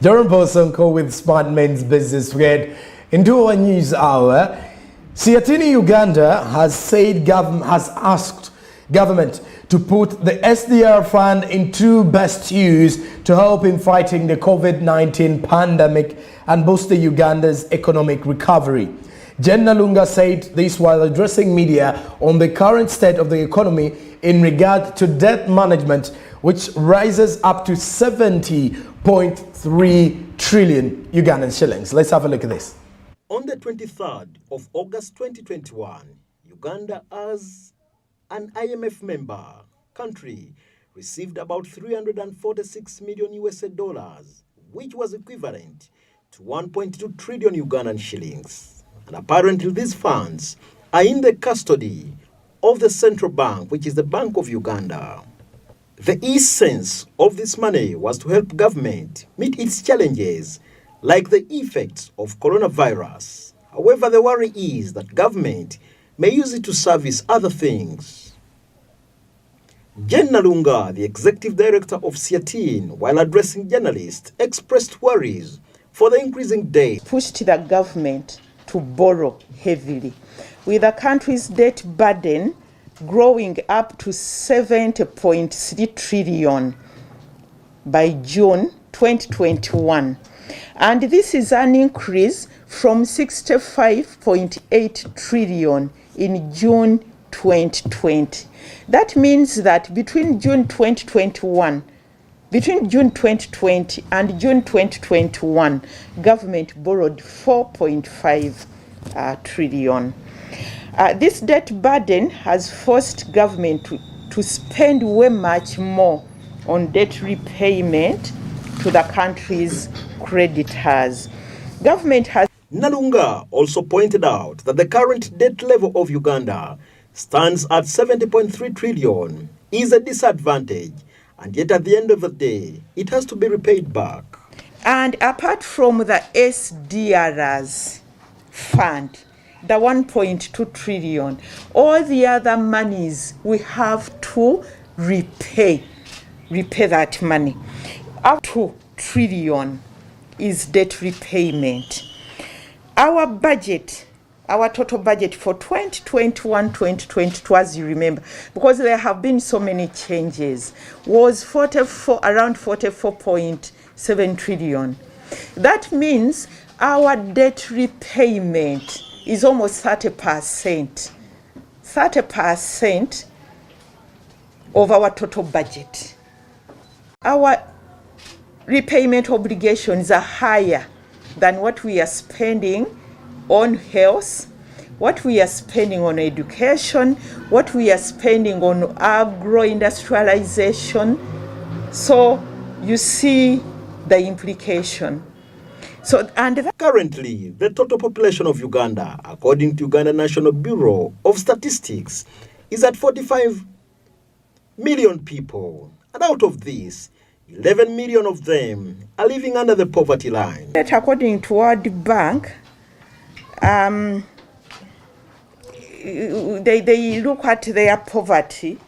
Jerome Bosonko with Smart Men's Business Thread. Into our news hour, Siatini, Uganda has asked government to put the SDR fund into best use to help in fighting the COVID-19 pandemic and boost Uganda's economic recovery. Jen Nalunga said this while addressing media on the current state of the economy in regard to debt management, which rises up to 70.3 trillion Ugandan shillings. Let's have a look at this. On the 23rd of August 2021, Uganda, as an IMF member country, received about 346 million USA dollars, which was equivalent to 1.2 trillion Ugandan shillings. And apparently these funds are in the custody of the central bank, which is the Bank of Uganda. The essence of this money was to help government meet its challenges, like the effects of coronavirus. However, the worry is that government may use it to service other things. Jen Nalunga, the executive director of Siatin, while addressing journalists, expressed worries for the increasing debt. Pushed the government to borrow heavily, with the country's debt burden growing up to 70.3 trillion by June 2021. And this is an increase from 65.8 trillion in June 2020. That means that between June 2020 and June 2021, government borrowed 4.5 trillion. This debt burden has forced government to spend way much more on debt repayment to the country's creditors. Government has... Nalunga also pointed out that the current debt level of Uganda stands at 70.3 trillion, is a disadvantage, and yet at the end of the day, it has to be repaid back. And apart from the SDRs fund, the 1.2 trillion, all the other monies we have to repay that money. Up to 2 trillion is debt repayment. Our budget, our total budget for 2021-2022, as you remember, because there have been so many changes, was around 44.7 trillion. That means our debt repayment is almost 30%. 30% of our total budget. Our repayment obligations are higher than what we are spending on health, what we are spending on education, what we are spending on agro-industrialization. So you see the implication. Currently, the total population of Uganda, according to Uganda National Bureau of Statistics, is at 45 million people. And out of this, 11 million of them are living under the poverty line. According to World Bank, they look at their poverty.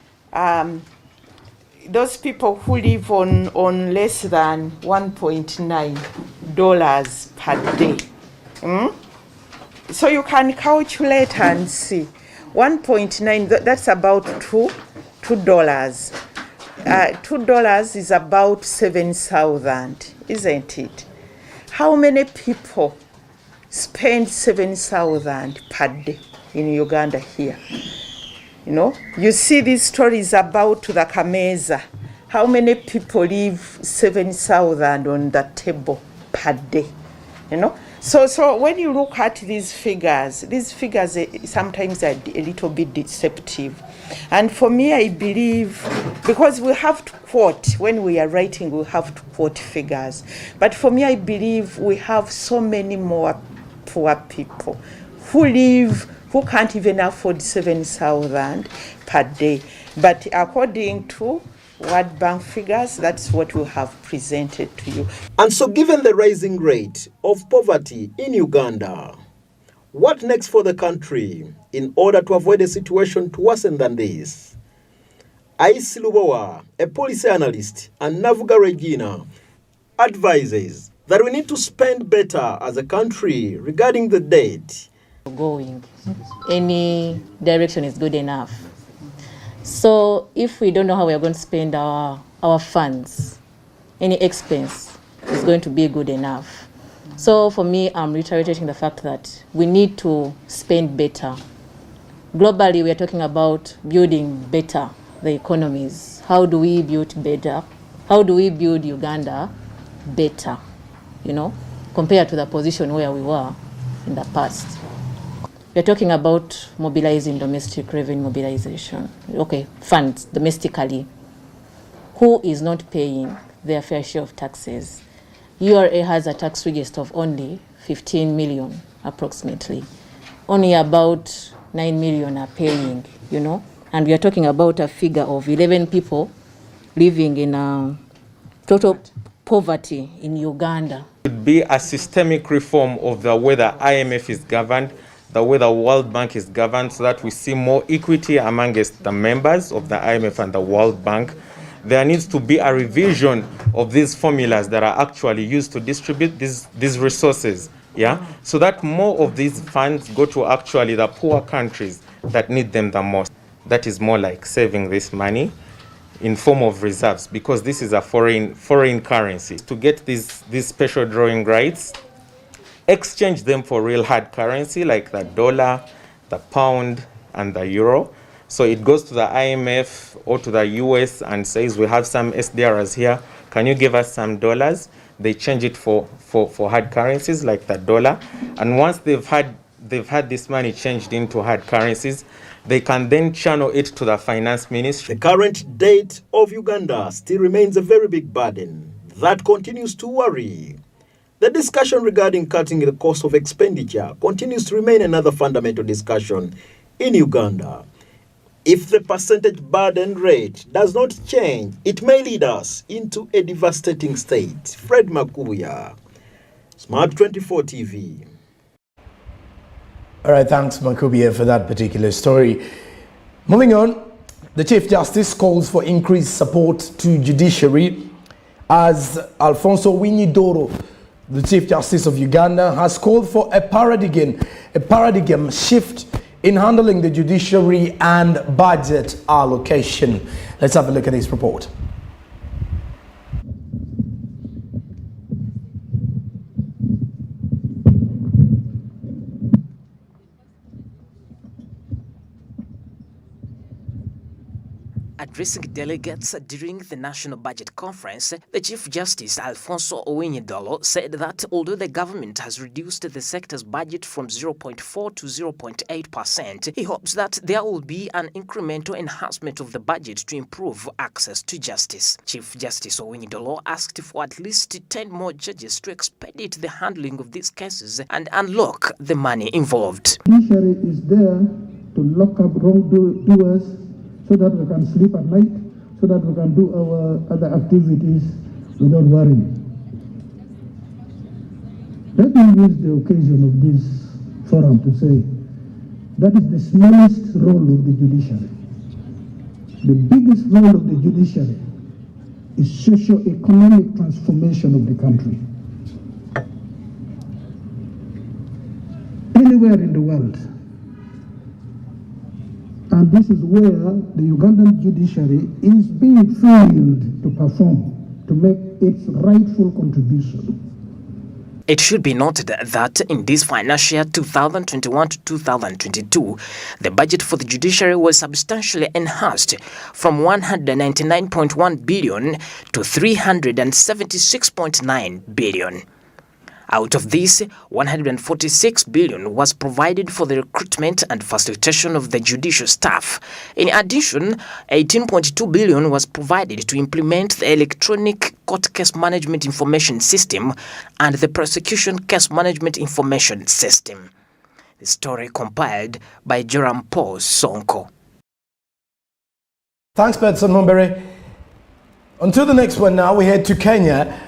Those people who live on less than $1.9 per day. So you can calculate and see. 1.9, that's about $2. $2 is about 7,000, isn't it? How many people spend 7,000 per day in Uganda here? You know, you see these stories about the Kameza. How many people leave 7,000 on the table per day? You know, so when you look at these figures sometimes are a little bit deceptive. And for me, I believe, because we have to quote, when we are writing, we have to quote figures. But for me, I believe we have so many more poor people who can't even afford 7,000 per day. But according to World Bank figures, that's what we have presented to you. And so given the rising rate of poverty in Uganda, what next for the country in order to avoid a situation to worsen than this? Aisi Lubowa, a policy analyst, and Navuga Regina advises that we need to spend better as a country regarding the debt. Going, any direction is good enough. So if we don't know how we are going to spend our funds, any expense is going to be good enough. So for me, I'm reiterating the fact that we need to spend better. Globally, we are talking about building better the economies. How do we build better? How do we build Uganda better, compared to the position where we were in the past? We're talking about mobilizing domestic revenue mobilization. Okay, funds domestically. Who is not paying their fair share of taxes? URA has a tax register of only 15 million approximately. Only about 9 million are paying, and we are talking about a figure of 11 people living in total poverty in Uganda. It would be a systemic reform of the way the IMF is governed, the way the World Bank is governed, so that we see more equity amongst the members of the IMF and the World Bank. There needs to be a revision of these formulas that are actually used to distribute these resources, so that more of these funds go to actually the poor countries that need them the most. That is more like saving this money in form of reserves, because this is a foreign currency. To get these special drawing rights, exchange them for real hard currency like the dollar, the pound, and the euro. So it goes to the IMF or to the US and says, we have some SDRs here, can you give us some dollars? They change it for hard currencies like the dollar. And once they've had this money changed into hard currencies, they can then channel it to the finance ministry. The current debt of Uganda still remains a very big burden that continues to worry. The discussion regarding cutting the cost of expenditure continues to remain another fundamental discussion in Uganda. If the percentage burden rate does not change, it may lead us into a devastating state. Fred Makuya, Smart 24 TV. All right, thanks, Makubia, for that particular story. Moving on, the Chief Justice calls for increased support to judiciary as Alfonso Winyidoro, the Chief Justice of Uganda, has called for a paradigm shift in handling the judiciary and budget allocation. Let's have a look at this report. Addressing delegates during the National Budget Conference, the Chief Justice Alfonso Owiny-Dollo said that although the government has reduced the sector's budget from 0.4 to 0.8%, he hopes that there will be an incremental enhancement of the budget to improve access to justice. Chief Justice Owiny-Dollo asked for at least 10 more judges to expedite the handling of these cases and unlock the money involved. The judiciary is there to lock up wrongdoers so that we can sleep at night, so that we can do our other activities without worrying. Let me use the occasion of this forum to say that is the smallest role of the judiciary. The biggest role of the judiciary is socio-economic transformation of the country. Anywhere in the world, and this is where the Ugandan judiciary is being failed to perform, to make its rightful contribution. It should be noted that in this financial year 2021 to 2022, the budget for the judiciary was substantially enhanced from 199.1 billion to 376.9 billion. Out of this, 146 billion was provided for the recruitment and facilitation of the judicial staff. In addition, 18.2 billion was provided to implement the electronic court case management information system and the prosecution case management information system. The story compiled by Joram Paul Sonko. Thanks, Betson Mumbere. On to the next one now, we head to Kenya,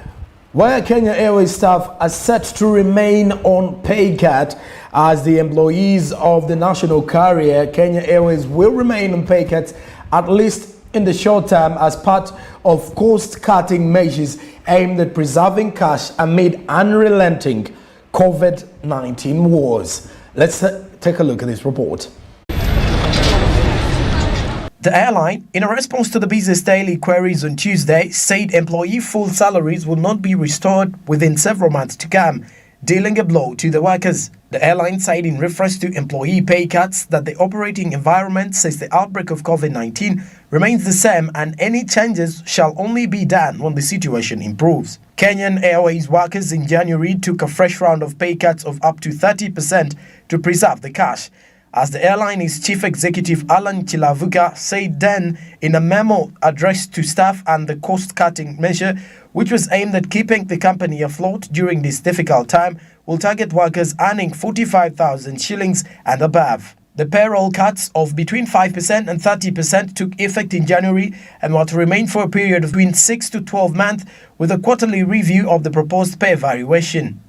where Kenya Airways staff are set to remain on pay cut. As the employees of the national carrier, Kenya Airways will remain on pay cuts at least in the short term as part of cost-cutting measures aimed at preserving cash amid unrelenting COVID-19 wars. Let's take a look at this report. The airline, in a response to the Business Daily queries on Tuesday, said employee full salaries will not be restored within several months to come, dealing a blow to the workers. The airline said in reference to employee pay cuts that the operating environment since the outbreak of COVID-19 remains the same and any changes shall only be done when the situation improves. Kenyan Airways workers in January took a fresh round of pay cuts of up to 30% to preserve the cash. As the airline's chief executive Alan Chilavuka said then in a memo addressed to staff, and the cost-cutting measure, which was aimed at keeping the company afloat during this difficult time, will target workers earning 45,000 shillings and above. The payroll cuts of between 5% and 30% took effect in January and will remain for a period of between 6 to 12 months with a quarterly review of the proposed pay variation.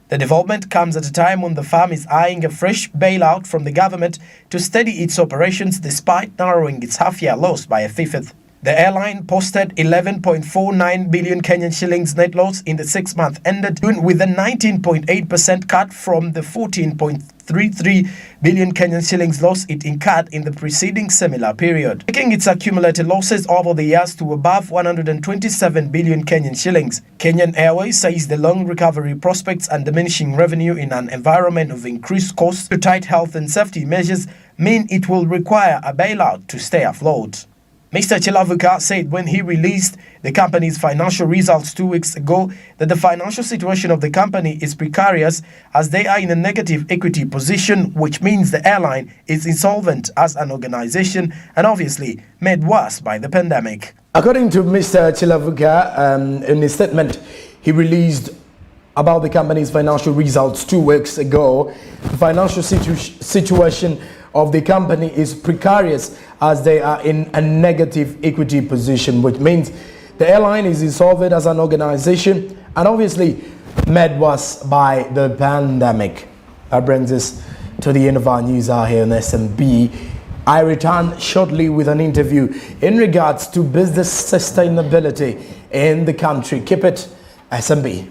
The development comes at a time when the firm is eyeing a fresh bailout from the government to steady its operations despite narrowing its half-year loss by a fifth. The airline posted 11.49 billion Kenyan shillings net loss in the 6 months ended, with a 19.8% cut from the 14.33 billion Kenyan shillings loss it incurred in the preceding similar period, taking its accumulated losses over the years to above 127 billion Kenyan shillings. Kenyan Airways says the long recovery prospects and diminishing revenue in an environment of increased costs to tight health and safety measures mean it will require a bailout to stay afloat. Mr. Chilavuka said when he released the company's financial results 2 weeks ago that the financial situation of the company is precarious as they are in a negative equity position, which means the airline is insolvent as an organization and obviously made worse by the pandemic. According to Mr. Chilavuka, in his statement he released about the company's financial results 2 weeks ago, the financial situation of the company is precarious as they are in a negative equity position, which means the airline is insolvent as an organization and obviously made worse by the pandemic. That brings us to the end of our news hour here on SMB. I return shortly with an interview in regards to business sustainability in the country. Keep it SMB.